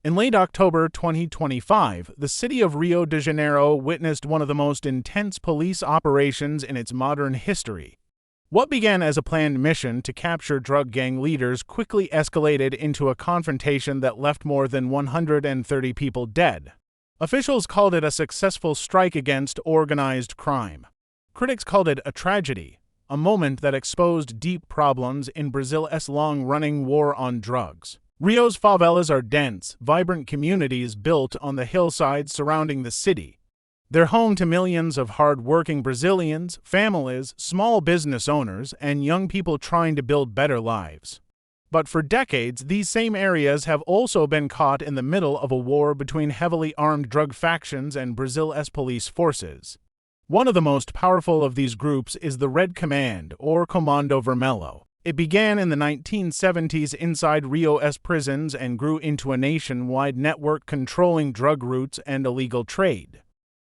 In late October 2025, the city of Rio de Janeiro witnessed one of the most intense police operations in its modern history. What began as a planned mission to capture drug gang leaders quickly escalated into a confrontation that left more than 130 people dead. Officials called it a successful strike against organized crime. Critics called it a tragedy, a moment that exposed deep problems in Brazil's long-running war on drugs. Rio's favelas are dense, vibrant communities built on the hillsides surrounding the city. They're home to millions of hard-working Brazilians, families, small business owners, and young people trying to build better lives. But for decades, these same areas have also been caught in the middle of a war between heavily armed drug factions and Brazil's police forces. One of the most powerful of these groups is the Red Command, or Comando Vermelho. It began in the 1970s inside Rio's prisons and grew into a nationwide network controlling drug routes and illegal trade.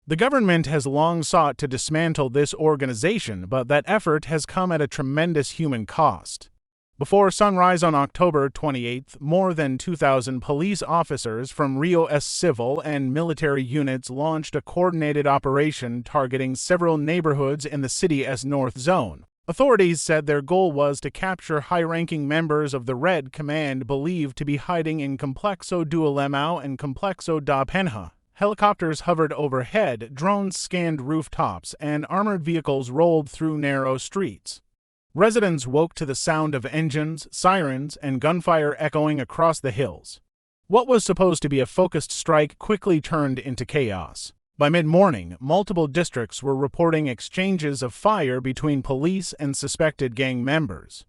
The government has long sought to dismantle this organization, but that effort has come at a tremendous human cost. Before sunrise on October 28th, more than 2,000 police officers from Rio's civil and military units launched a coordinated operation targeting several neighborhoods in the city's north zone. Authorities said their goal was to capture high-ranking members of the Red Command believed to be hiding in Complexo do Alemão and Complexo da Penha. Helicopters hovered overhead, drones scanned rooftops, and armored vehicles rolled through narrow streets. Residents woke to the sound of engines, sirens, and gunfire echoing across the hills. What was supposed to be a focused strike quickly turned into chaos. By mid-morning, multiple districts were reporting exchanges of fire between police and suspected gang members.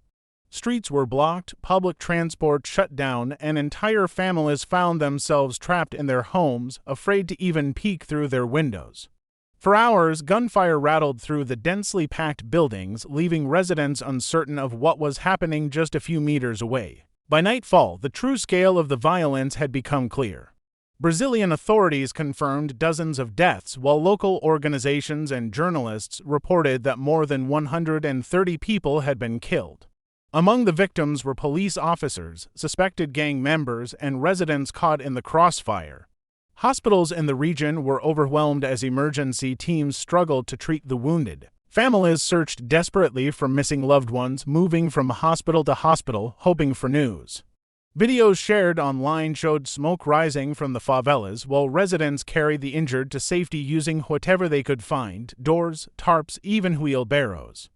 Streets were blocked, public transport shut down, and entire families found themselves trapped in their homes, afraid to even peek through their windows. For hours, gunfire rattled through the densely packed buildings, leaving residents uncertain of what was happening just a few meters away. By nightfall, the true scale of the violence had become clear. Brazilian authorities confirmed dozens of deaths, while local organizations and journalists reported that more than 130 people had been killed. Among the victims were police officers, suspected gang members, and residents caught in the crossfire. Hospitals in the region were overwhelmed as emergency teams struggled to treat the wounded. Families searched desperately for missing loved ones, moving from hospital to hospital, hoping for news. Videos shared online showed smoke rising from the favelas, while residents carried the injured to safety using whatever they could find: doors, tarps, even wheelbarrows.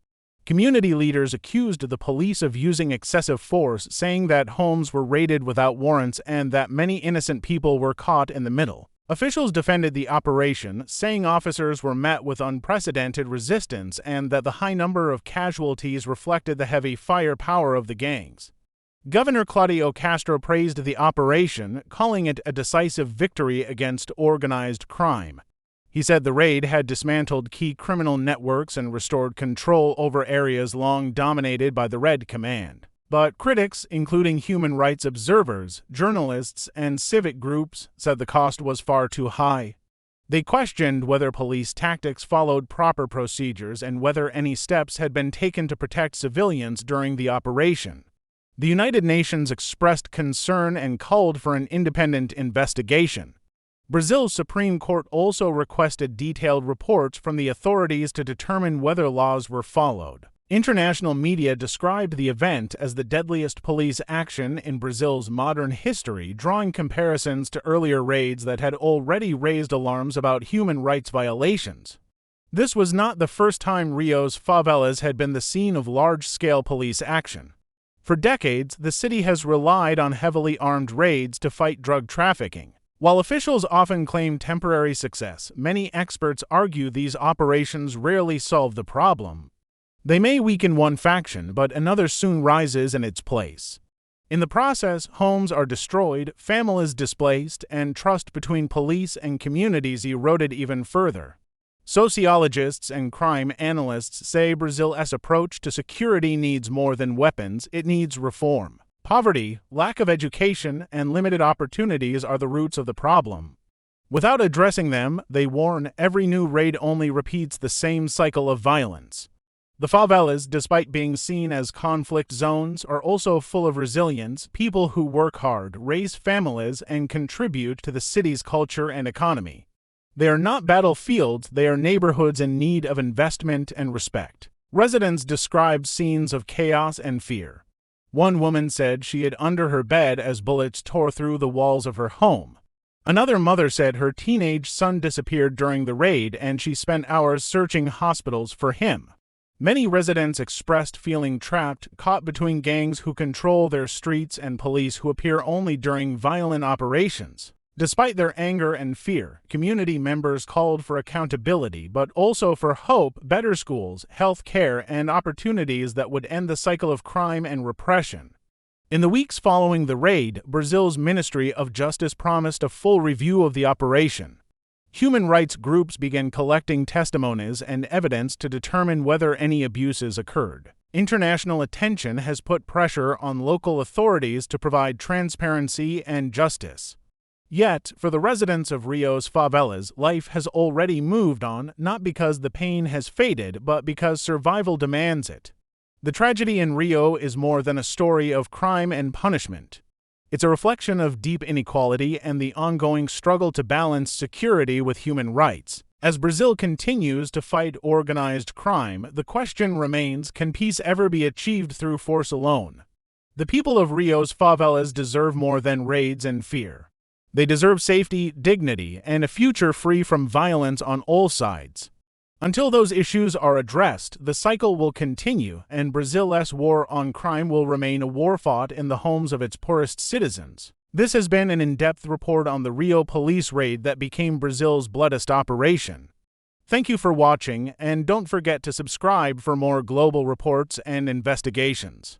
Community leaders accused the police of using excessive force, saying that homes were raided without warrants and that many innocent people were caught in the middle. Officials defended the operation, saying officers were met with unprecedented resistance and that the high number of casualties reflected the heavy firepower of the gangs. Governor Claudio Castro praised the operation, calling it a decisive victory against organized crime. He said the raid had dismantled key criminal networks and restored control over areas long dominated by the Red Command. But critics, including human rights observers, journalists, and civic groups, said the cost was far too high. They questioned whether police tactics followed proper procedures and whether any steps had been taken to protect civilians during the operation. The United Nations expressed concern and called for an independent investigation. Brazil's Supreme Court also requested detailed reports from the authorities to determine whether laws were followed. International media described the event as the deadliest police action in Brazil's modern history, drawing comparisons to earlier raids that had already raised alarms about human rights violations. This was not the first time Rio's favelas had been the scene of large-scale police action. For decades, the city has relied on heavily armed raids to fight drug trafficking. While officials often claim temporary success, many experts argue these operations rarely solve the problem. They may weaken one faction, but another soon rises in its place. In the process, homes are destroyed, families displaced, and trust between police and communities eroded even further. Sociologists and crime analysts say Brazil's approach to security needs more than weapons, it needs reform. Poverty, lack of education, and limited opportunities are the roots of the problem. Without addressing them, they warn, every new raid only repeats the same cycle of violence. The favelas, despite being seen as conflict zones, are also full of resilience, people who work hard, raise families, and contribute to the city's culture and economy. They are not battlefields, they are neighborhoods in need of investment and respect. Residents described scenes of chaos and fear. One woman said she hid under her bed as bullets tore through the walls of her home. Another mother said her teenage son disappeared during the raid and she spent hours searching hospitals for him. Many residents expressed feeling trapped, caught between gangs who control their streets and police who appear only during violent operations. Despite their anger and fear, community members called for accountability, but also for hope, better schools, health care, and opportunities that would end the cycle of crime and repression. In the weeks following the raid, Brazil's Ministry of Justice promised a full review of the operation. Human rights groups began collecting testimonies and evidence to determine whether any abuses occurred. International attention has put pressure on local authorities to provide transparency and justice. Yet, for the residents of Rio's favelas, life has already moved on, not because the pain has faded, but because survival demands it. The tragedy in Rio is more than a story of crime and punishment. It's a reflection of deep inequality and the ongoing struggle to balance security with human rights. As Brazil continues to fight organized crime, the question remains, can peace ever be achieved through force alone? The people of Rio's favelas deserve more than raids and fear. They deserve safety, dignity, and a future free from violence on all sides. Until those issues are addressed, the cycle will continue, and Brazil's war on crime will remain a war fought in the homes of its poorest citizens. This has been an in-depth report on the Rio police raid that became Brazil's bloodiest operation. Thank you for watching, and don't forget to subscribe for more global reports and investigations.